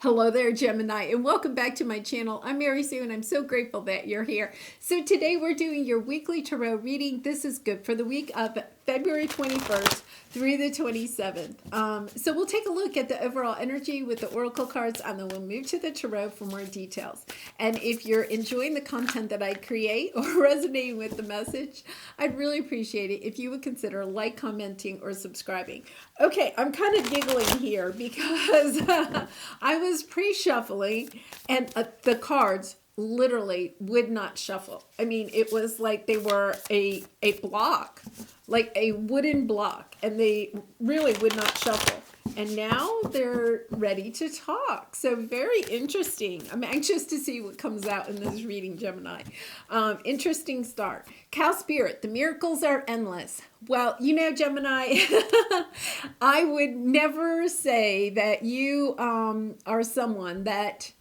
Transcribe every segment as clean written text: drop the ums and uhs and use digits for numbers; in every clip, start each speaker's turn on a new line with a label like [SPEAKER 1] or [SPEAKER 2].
[SPEAKER 1] Hello there, Gemini, and welcome back to my channel. I'm Mary Sue, and I'm so grateful that you're here. So today we're doing your weekly tarot reading. This is good for the week of February 21st through the 27th. So we'll take a look at the overall energy with the oracle cards, and then we'll move to the tarot for more details. And if you're enjoying the content that I create or resonating with the message, I'd really appreciate it if you would consider like, commenting, or subscribing. Okay, I'm kind of giggling here because I was pre-shuffling and the cards literally would not shuffle. I mean, it was like they were a block, like a wooden block, and they really would not shuffle. And now they're ready to talk. So very interesting. I'm anxious to see what comes out in this reading, Gemini. Interesting start. Cow Spirit, the miracles are endless. Well, you know, Gemini, I would never say that you are someone that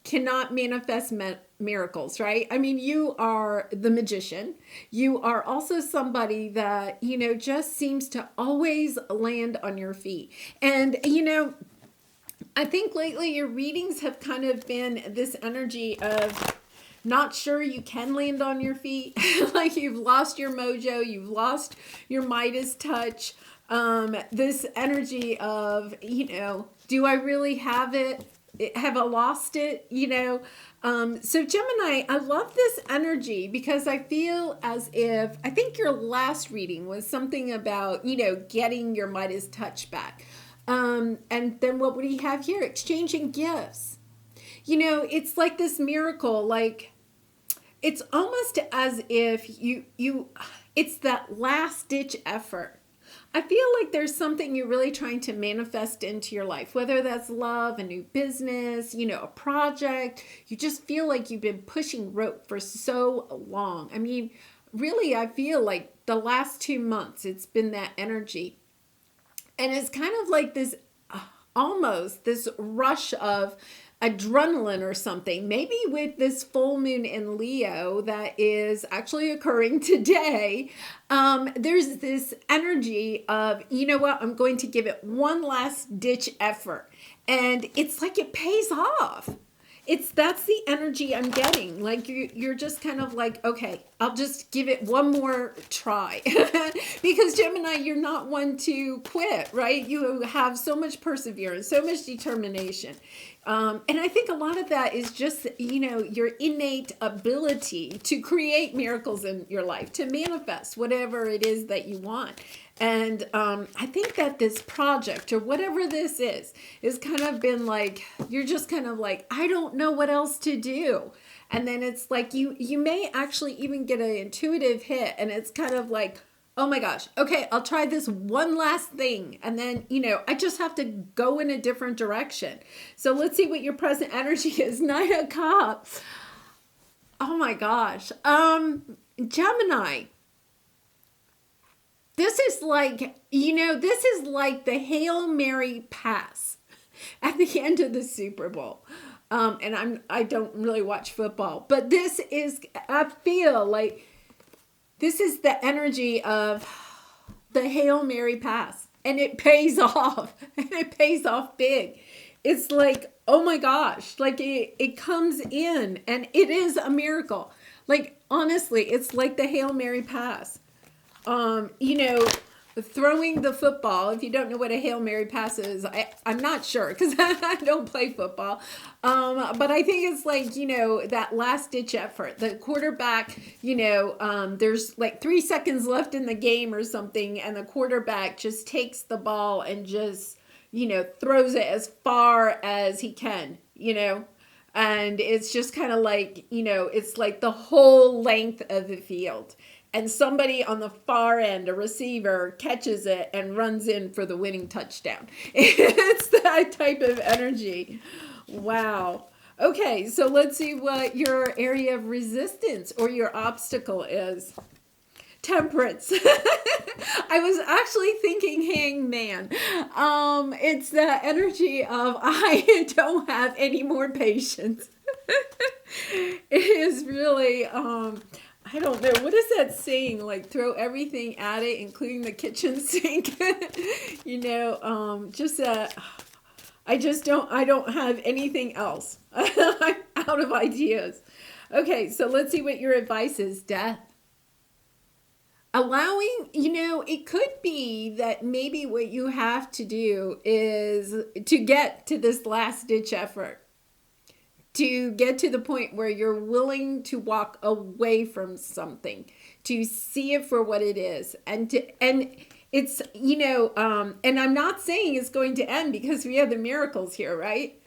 [SPEAKER 1] cannot manifest miracles, right? I mean, you are the magician. You are also somebody that, you know, just seems to always land on your feet. And, you know, I think lately your readings have kind of been this energy of not sure you can land on your feet. Like you've lost your mojo, you've lost your Midas touch. This energy of, you know, do I really have it? Have I lost it? You know, so Gemini, I love this energy because I feel as if, I think your last reading was something about, you know, getting your Midas touch back. And then what would he have here? Exchanging gifts. You know, it's like this miracle, like it's almost as if it's that last ditch effort. I feel like there's something you're really trying to manifest into your life, whether that's love, a new business, you know, a project. You just feel like you've been pushing rope for so long. I mean, really, I feel like the last 2 months, it's been that energy. And it's kind of like this, almost this rush of adrenaline or something, maybe with this full moon in Leo that is actually occurring today. There's this energy of, you know what, I'm going to give it one last ditch effort. And it's like it pays off. That's the energy I'm getting. Like you're just kind of like, okay, I'll just give it one more try. Because Gemini, you're not one to quit, right? You have so much perseverance, so much determination. And I think a lot of that is just, you know, your innate ability to create miracles in your life, to manifest whatever it is that you want. And I think that this project or whatever this is kind of been like, you're just kind of like, I don't know what else to do. And then it's like you may actually even get an intuitive hit, and it's kind of like, oh my gosh, okay, I'll try this one last thing. And then, you know, I just have to go in a different direction. So let's see what your present energy is. 9 of Cups. Oh my gosh. Gemini. This is like, you know, this is like the Hail Mary pass at the end of the Super Bowl. And I don't really watch football, but this is, I feel like this is the energy of the Hail Mary pass, and it pays off, and it pays off big. It's like, oh my gosh, like it comes in, and it is a miracle. Like, honestly, it's like the Hail Mary pass. You know, throwing the football, if you don't know what a Hail Mary pass is, I'm not sure because I don't play football. But I think it's like, you know, that last ditch effort. The quarterback, you know, there's like 3 seconds left in the game or something, and the quarterback just takes the ball and just, you know, throws it as far as he can, you know. And it's just kind of like, you know, it's like the whole length of the field. And somebody on the far end, a receiver, catches it and runs in for the winning touchdown. It's that type of energy. Wow. Okay, so let's see what your area of resistance or your obstacle is. Temperance. I was actually thinking hangman. It's the energy of I don't have any more patience. It is really... I don't know. What is that saying? Like, throw everything at it, including the kitchen sink. You know, just I don't have anything else. I'm out of ideas. Okay, so let's see what your advice is, Death. Allowing, it could be that maybe what you have to do is to get to this last ditch effort, to get to the point where you're willing to walk away from something, to see it for what it is, and it's, and I'm not saying it's going to end because we have the miracles here, right?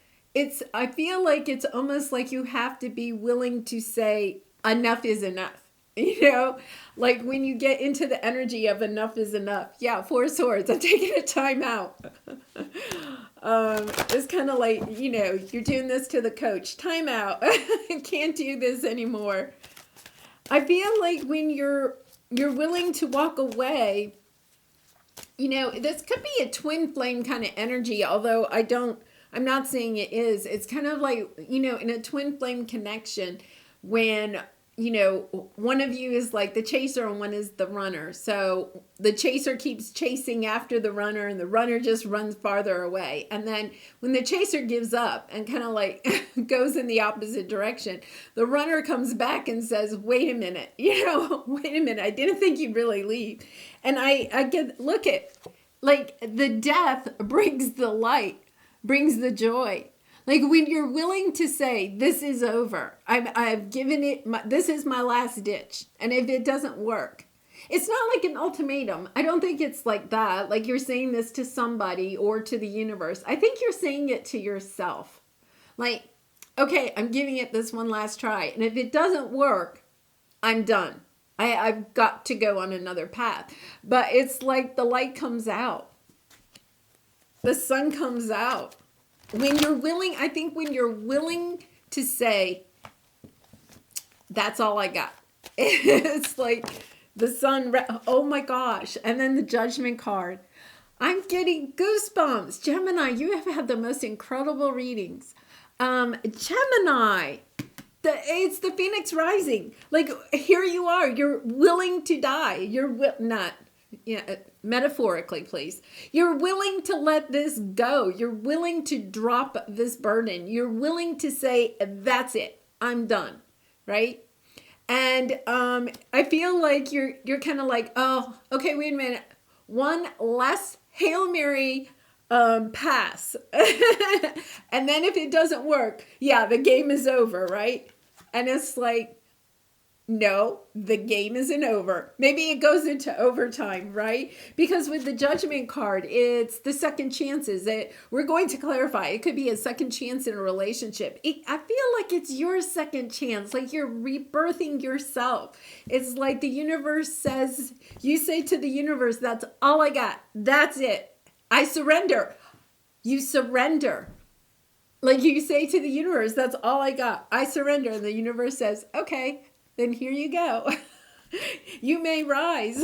[SPEAKER 1] I feel like it's almost like you have to be willing to say enough is enough. Like when you get into the energy of enough is enough. Yeah, Four Swords. I'm taking a time out. It's kind of like, you're doing this to the coach. Time out. I can't do this anymore. I feel like when you're willing to walk away, this could be a twin flame kind of energy, although I'm not saying it is. It's kind of like, in a twin flame connection when, one of you is like the chaser and one is the runner. So the chaser keeps chasing after the runner and the runner just runs farther away. And then when the chaser gives up and kind of like goes in the opposite direction, the runner comes back and says, wait a minute, wait a minute. I didn't think you'd really leave. And look at, like, the death brings the light, brings the joy. Like when you're willing to say, this is over, I've given it, this is my last ditch. And if it doesn't work, it's not like an ultimatum. I don't think it's like that. Like you're saying this to somebody or to the universe. I think you're saying it to yourself. Like, okay, I'm giving it this one last try. And if it doesn't work, I'm done. I've got to go on another path. But it's like the light comes out. The sun comes out. When you're willing, I think when you're willing to say, that's all I got. It's like the sun, oh my gosh. And then the Judgment card. I'm getting goosebumps. Gemini, you have had the most incredible readings. Gemini, it's the Phoenix rising. Like here you are, you're willing to die. You're not, metaphorically, please. You're willing to let this go. You're willing to drop this burden. You're willing to say, that's it. I'm done. Right? And I feel like you're kind of like, oh, okay, wait a minute. One last Hail Mary pass. And then if it doesn't work, yeah, the game is over, right? And it's like, no, the game isn't over. Maybe it goes into overtime, right? Because with the Judgment card, it's the second chances that we're going to clarify. It could be a second chance in a relationship. I feel like it's your second chance, like you're rebirthing yourself. It's like the universe says, you say to the universe, that's all I got. That's it. I surrender. You surrender. Like you say to the universe, that's all I got. I surrender. And the universe says, okay, then here you go. You may rise.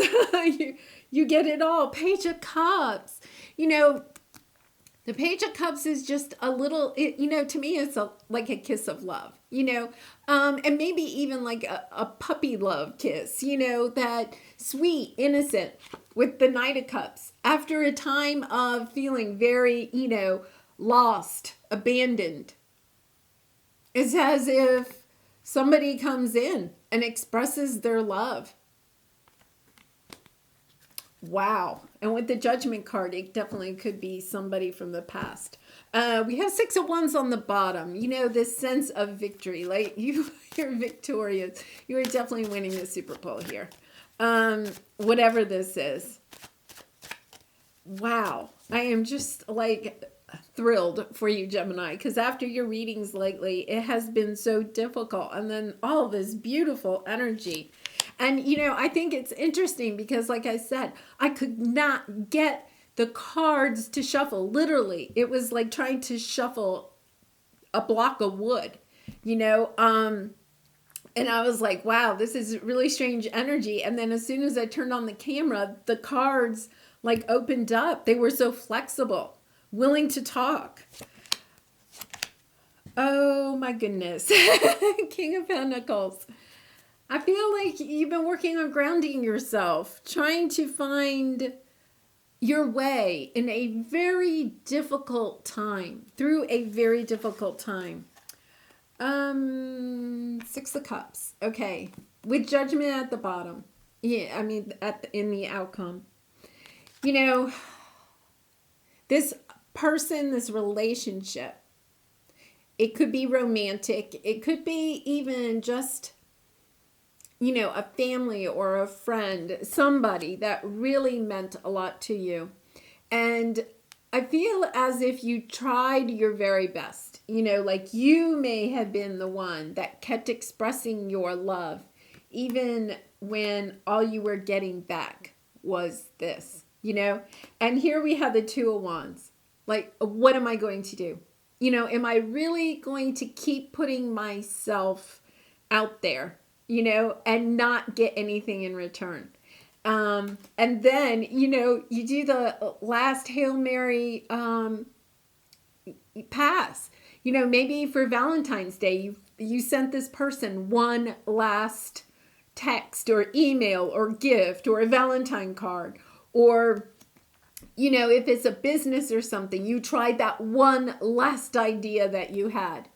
[SPEAKER 1] you get it all. Page of Cups. The Page of Cups is just a little, to me, it's like a kiss of love, and maybe even like a puppy love kiss, that sweet, innocent with the Knight of Cups. After a time of feeling very, lost, abandoned, it's as if somebody comes in and expresses their love. Wow. And with the Judgment card, it definitely could be somebody from the past. We have 6 of Wands on the bottom. This sense of victory. Like you're victorious. You are definitely winning the Super Bowl here. Whatever this is. Wow. I am just like thrilled for you, Gemini, because after your readings lately, it has been so difficult. And then all this beautiful energy. And, I think it's interesting because, like I said, I could not get the cards to shuffle. Literally, it was like trying to shuffle a block of wood, and I was like, wow, this is really strange energy. And then as soon as I turned on the camera, the cards like opened up. They were so flexible, willing to talk. Oh my goodness. King of Pentacles. I feel like you've been working on grounding yourself, trying to find, your way in a very difficult time, through a very difficult time. Six of Cups. Okay. With Judgment at the bottom. Yeah, I mean, in the outcome. You know, this person, this relationship, it could be romantic. It could be even just, you know, a family or a friend, somebody that really meant a lot to you. And I feel as if you tried your very best. You know, like you may have been the one that kept expressing your love, even when all you were getting back was this, you know? And here we have the Two of Wands. Like, what am I going to do? You know, am I really going to keep putting myself out there, you know, and not get anything in return? And then, you know, you do the last Hail Mary pass. You know, maybe for Valentine's Day, you sent this person one last text or email or gift or a Valentine card. Or, you know, if it's a business or something, you tried that one last idea that you had.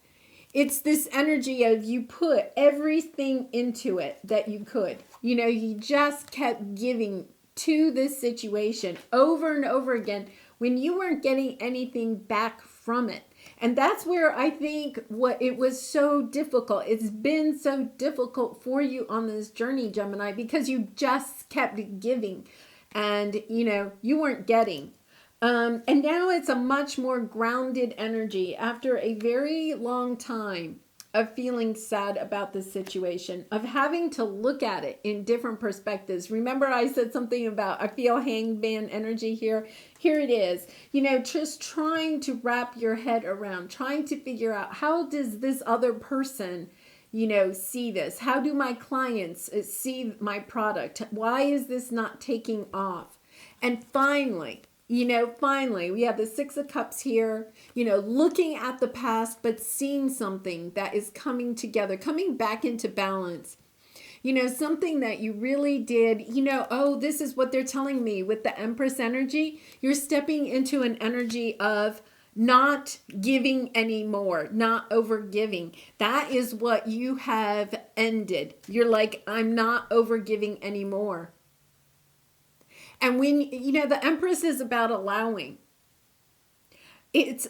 [SPEAKER 1] It's this energy of you put everything into it that you could. You know, you just kept giving to this situation over and over again when you weren't getting anything back from it. And that's where I think what it was so difficult. It's been so difficult for you on this journey, Gemini, because you just kept giving and, you know, you weren't getting. And now it's a much more grounded energy after a very long time of feeling sad about the situation, of having to look at it in different perspectives. Remember I said something about, I feel hangman energy here. Here it is. You know, just trying to wrap your head around, trying to figure out, how does this other person, you know, see this? How do my clients see my product? Why is this not taking off? And finally, you know, finally, we have the Six of Cups here, you know, looking at the past, but seeing something that is coming together, coming back into balance. You know, something that you really did, you know, oh, this is what they're telling me with the Empress energy. You're stepping into an energy of not giving anymore, not over giving. That is what you have ended. You're like, I'm not over giving anymore. And when, you know, the Empress is about allowing. It's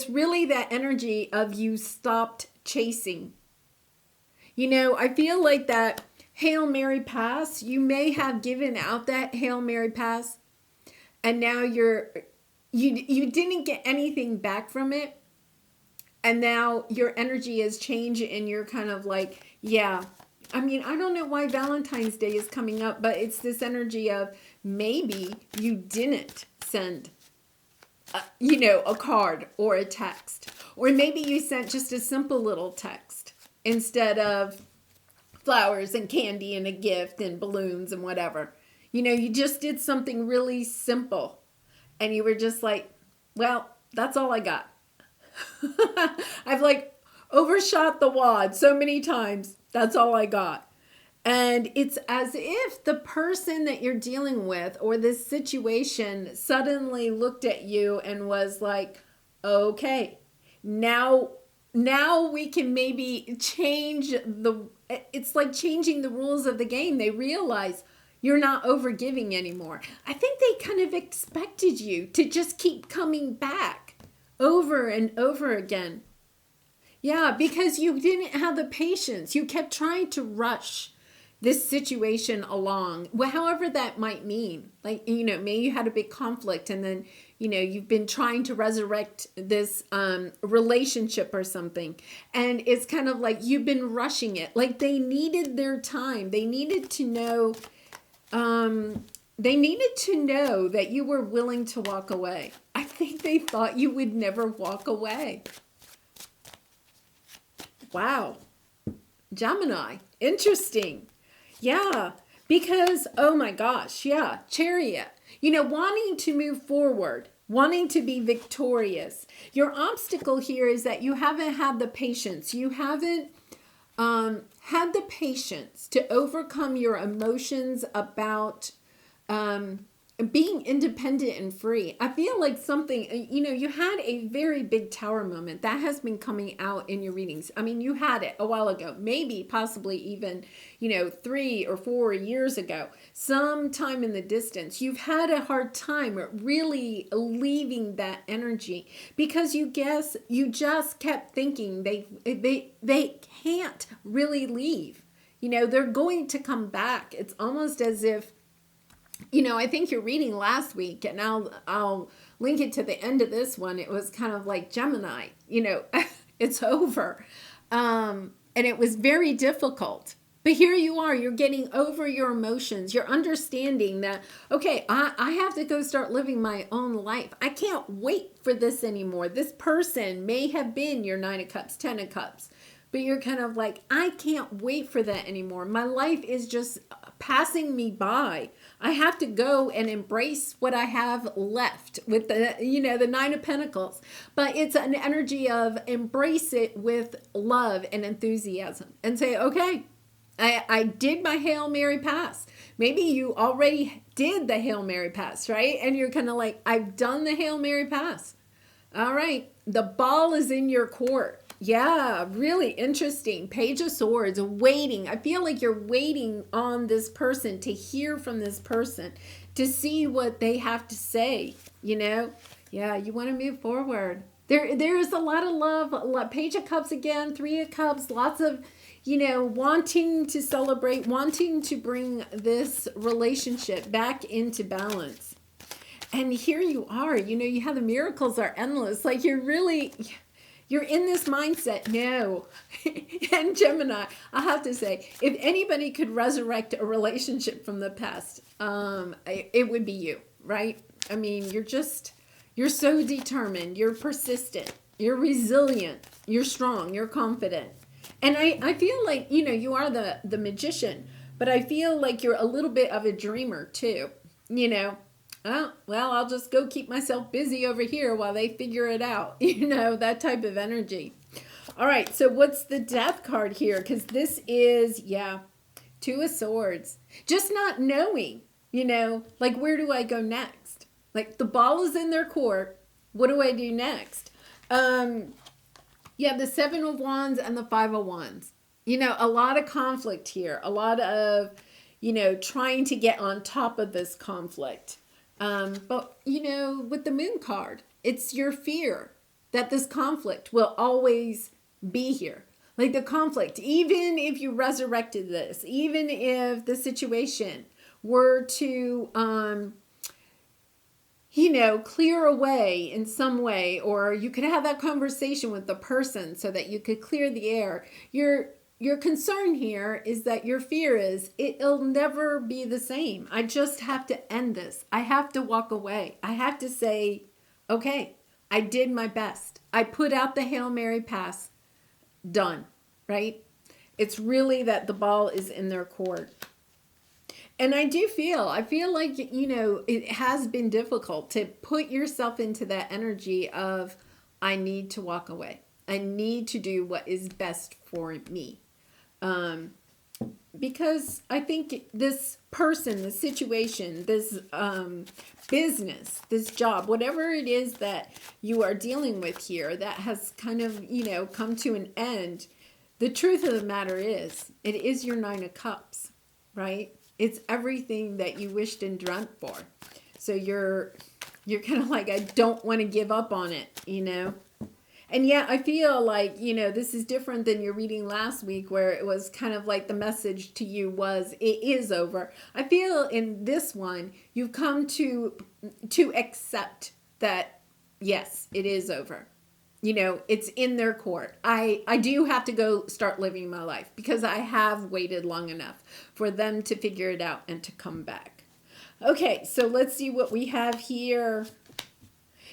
[SPEAKER 1] really that energy of you stopped chasing. You know, I feel like that Hail Mary pass, you may have given out that Hail Mary pass, and now you didn't get anything back from it. And now your energy has changed and you're kind of like, yeah. I mean, I don't know why Valentine's Day is coming up, but it's this energy of maybe you didn't send, you know, a card or a text. Or maybe you sent just a simple little text instead of flowers and candy and a gift and balloons and whatever. You know, you just did something really simple. And you were just like, well, that's all I got. I've like overshot the wad so many times. That's all I got. And it's as if the person that you're dealing with or this situation suddenly looked at you and was like, okay, now we can maybe change it's like changing the rules of the game. They realize you're not overgiving anymore. I think they kind of expected you to just keep coming back over and over again. Yeah, because you didn't have the patience. You kept trying to rush this situation along, well, however that might mean. Like, you know, maybe you had a big conflict and then, you know, you've been trying to resurrect this relationship or something. And it's kind of like you've been rushing it. Like they needed their time. They needed to know, that you were willing to walk away. I think they thought you would never walk away. Wow. Gemini. Interesting. Yeah. Because, oh my gosh. Yeah. Chariot. You know, wanting to move forward. Wanting to be victorious. Your obstacle here is that you haven't had the patience. You haven't had the patience to overcome your emotions about being independent and free. I feel like something, you had a very big tower moment that has been coming out in your readings. I mean, you had it a while ago, maybe possibly even, 3 or 4 years ago, sometime in the distance. You've had a hard time really leaving that energy because you just kept thinking they can't really leave. They're going to come back. It's almost as if, I think your reading last week, and I'll link it to the end of this one. It was kind of like Gemini, it's over. And it was very difficult. But here you are, you're getting over your emotions. You're understanding that, okay, I have to go start living my own life. I can't wait for this anymore. This person may have been your 9 of Cups, 10 of Cups. But you're kind of like, I can't wait for that anymore. My life is just passing me by. I have to go and embrace what I have left with the 9 of Pentacles. But it's an energy of embrace it with love and enthusiasm and say, okay, I did my Hail Mary pass. Maybe you already did the Hail Mary pass, right? And you're kind of like, I've done the Hail Mary pass. All right, the ball is in your court. Yeah, really interesting. Page of Swords, waiting. I feel like you're waiting on this person, to hear from this person, to see what they have to say, Yeah, you want to move forward. There is a lot of love. Page of Cups again, 3 of Cups, lots of, wanting to celebrate, wanting to bring this relationship back into balance. And here you are, you have the miracles are endless. Like you're in this mindset. No. And Gemini, I have to say, if anybody could resurrect a relationship from the past, it would be you, right? I mean, you're so determined, you're persistent, you're resilient, you're strong, you're confident. And I feel like, you are the magician, but I feel like you're a little bit of a dreamer too, Oh, well, I'll just go keep myself busy over here while they figure it out. That type of energy. All right, so what's the Death card here? Because this is, 2 of Swords. Just not knowing, like, where do I go next? Like, the ball is in their court. What do I do next? The 7 of Wands and the 5 of Wands. A lot of conflict here. A lot of, trying to get on top of this conflict. But, with the Moon card, it's your fear that this conflict will always be here. Like the conflict, even if you resurrected this, even if the situation were to, clear away in some way, or you could have that conversation with the person so that you could clear the air. Your concern here is that your fear is it'll never be the same. I just have to end this. I have to walk away. I have to say, okay, I did my best. I put out the Hail Mary pass. Done, right? It's really that the ball is in their court. And I feel like, it has been difficult to put yourself into that energy of, I need to walk away. I need to do what is best for me. Because I think this person, this situation, this business, this job, whatever it is that you are dealing with here that has kind of, come to an end, the truth of the matter is, it is your 9 of Cups, right? It's everything that you wished and dreamt for. So you're kind of like, I don't want to give up on it, And yeah, I feel like, this is different than your reading last week where it was kind of like the message to you was, it is over. I feel in this one, you've come to accept that, yes, it is over. It's in their court. I do have to go start living my life because I have waited long enough for them to figure it out and to come back. Okay, so let's see what we have here.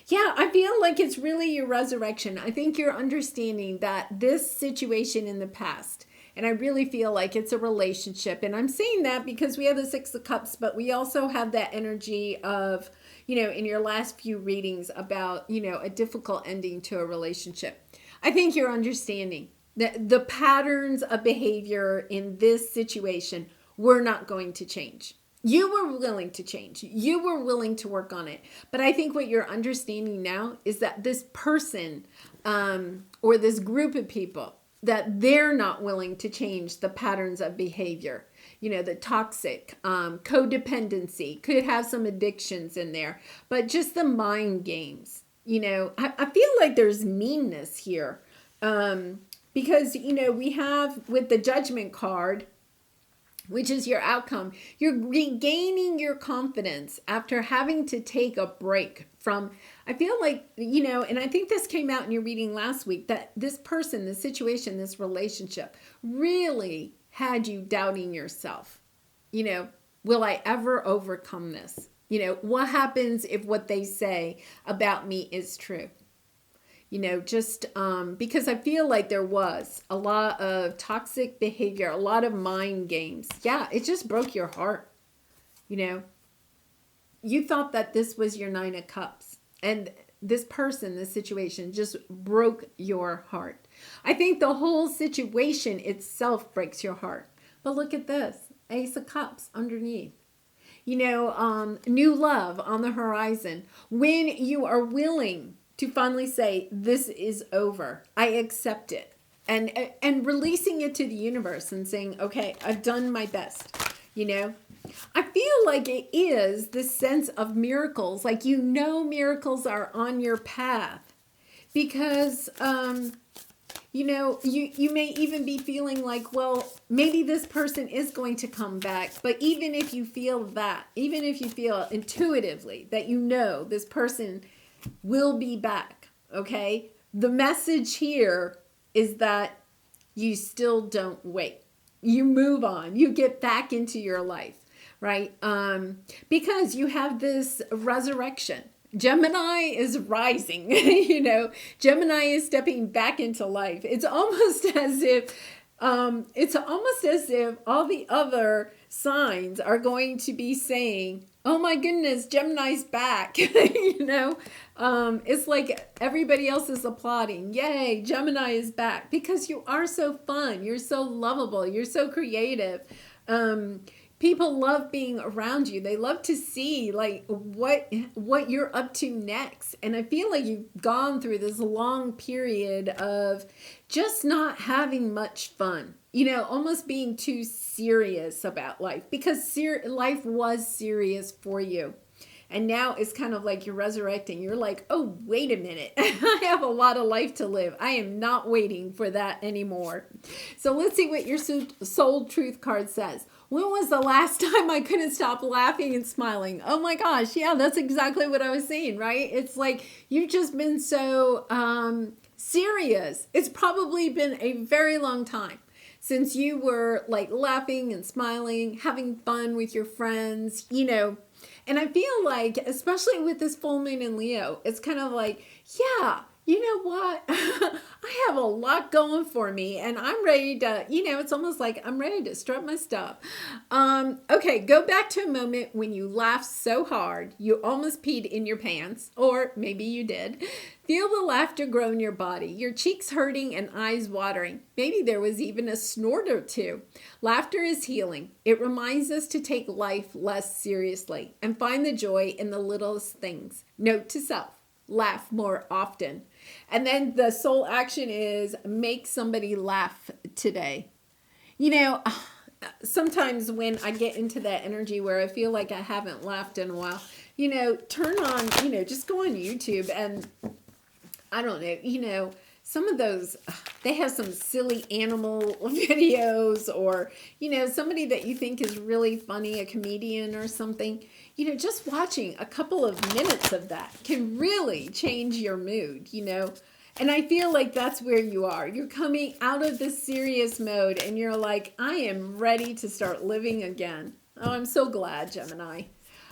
[SPEAKER 1] Yeah, I feel like it's really your resurrection. I think you're understanding that this situation in the past, and I really feel like it's a relationship. And I'm saying that because we have the 6 of Cups, but we also have that energy of, in your last few readings about, a difficult ending to a relationship. I think you're understanding that the patterns of behavior in this situation were not going to change. You were willing to change. You were willing to work on it. But I think what you're understanding now is that this person or this group of people, that they're not willing to change the patterns of behavior. You know, the toxic, codependency, could have some addictions in there, but just the mind games. You know, I feel like there's meanness here because, you know, we have with the judgment card, which is your outcome, you're regaining your confidence after having to take a break from, I feel like, you know, and I think this came out in your reading last week, that this person, this situation, this relationship really had you doubting yourself. You know, will I ever overcome this? You know, what happens if what they say about me is true? You know, just because I feel like there was a lot of toxic behavior, a lot of mind games. Yeah, it just broke your heart. You know, you thought that this was your 9 of Cups. And this person, this situation just broke your heart. I think the whole situation itself breaks your heart. But look at this, Ace of Cups underneath. You know, new love on the horizon. When you are willing to finally say, this is over, I accept it. And releasing it to the universe and saying, okay, I've done my best. You know, I feel like it is this sense of miracles, like, you know, miracles are on your path because, you know, you may even be feeling like, well, maybe this person is going to come back. But even if you feel that, even if you feel intuitively that, you know, this person will be back, okay? The message here is that you still don't wait. You move on. You get back into your life, right? Because you have this resurrection. Gemini is rising, you know. Gemini is stepping back into life. It's almost as if all the other signs are going to be saying, oh my goodness, Gemini's back. You know, it's like everybody else is applauding. Yay, Gemini is back, because you are so fun. You're so lovable. You're so creative. People love being around you. They love to see like what you're up to next. And I feel like you've gone through this long period of just not having much fun. You know, almost being too serious about life, because life was serious for you. And now it's kind of like you're resurrecting. You're like, oh, wait a minute. I have a lot of life to live. I am not waiting for that anymore. So let's see what your soul truth card says. When was the last time I couldn't stop laughing and smiling? Oh my gosh. Yeah, that's exactly what I was saying, right? It's like you've just been so serious. It's probably been a very long time since you were like laughing and smiling, having fun with your friends, you know. And I feel like, especially with this full moon in Leo, it's kind of like, yeah, you know what? I have a lot going for me, and I'm ready to, you know, it's almost like I'm ready to strut my stuff. Okay, go back to a moment when you laughed so hard, you almost peed in your pants, or maybe you did. Feel the laughter grow in your body, your cheeks hurting and eyes watering. Maybe there was even a snort or two. Laughter is healing. It reminds us to take life less seriously and find the joy in the littlest things. Note to self, laugh more often. And then the soul action is make somebody laugh today. You know, sometimes when I get into that energy where I feel like I haven't laughed in a while, you know, turn on, you know, just go on YouTube and I don't know, you know, some of those, they have some silly animal videos, or, you know, somebody that you think is really funny, a comedian or something. You know, just watching a couple of minutes of that can really change your mood, you know. And I feel like that's where you are. You're coming out of this serious mode and you're like, I am ready to start living again. Oh, I'm so glad, Gemini.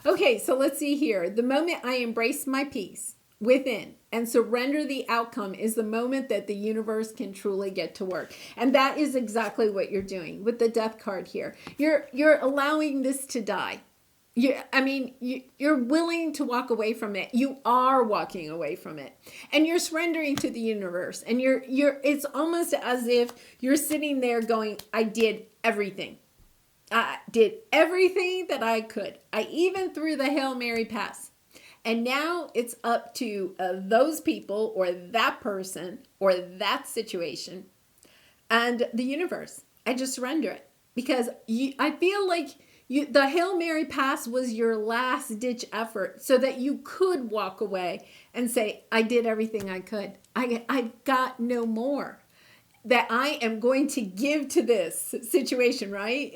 [SPEAKER 1] Okay, so let's see here. The moment I embrace my peace within and surrender the outcome is the moment that the universe can truly get to work. And that is exactly what you're doing with the death card here. You're allowing this to die. You're willing to walk away from it. You are walking away from it, and you're surrendering to the universe. And it's almost as if you're sitting there going, I did everything. I did everything that I could. I even threw the Hail Mary pass. And now it's up to those people or that person or that situation and the universe. I just surrender it because I feel like the Hail Mary pass was your last ditch effort so that you could walk away and say, I did everything I could. I've got no more that I am going to give to this situation, right?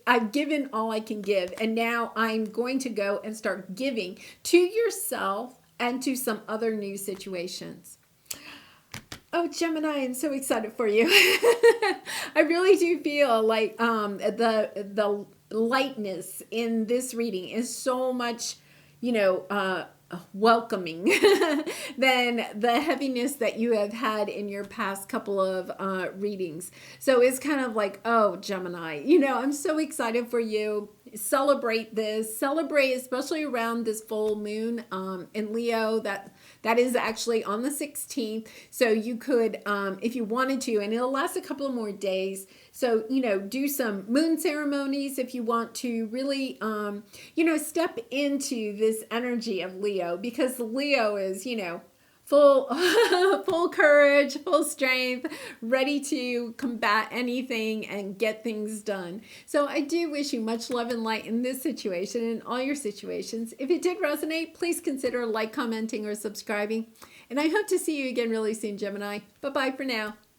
[SPEAKER 1] I've given all I can give, and now I'm going to go and start giving to yourself and to some other new situations. Oh, Gemini, I'm so excited for you. I really do feel like the lightness in this reading is so much, welcoming than the heaviness that you have had in your past couple of readings. So it's kind of like, oh, Gemini, I'm so excited for you. Celebrate this. Celebrate, especially around this full moon in Leo. That is actually on the 16th. So you could, if you wanted to, and it'll last a couple of more days. So, do some moon ceremonies if you want to really, step into this energy of Leo, because Leo is, full, full courage, full strength, ready to combat anything and get things done. So I do wish you much love and light in this situation and all your situations. If it did resonate, please consider like, commenting, or subscribing. And I hope to see you again really soon, Gemini. Bye-bye for now.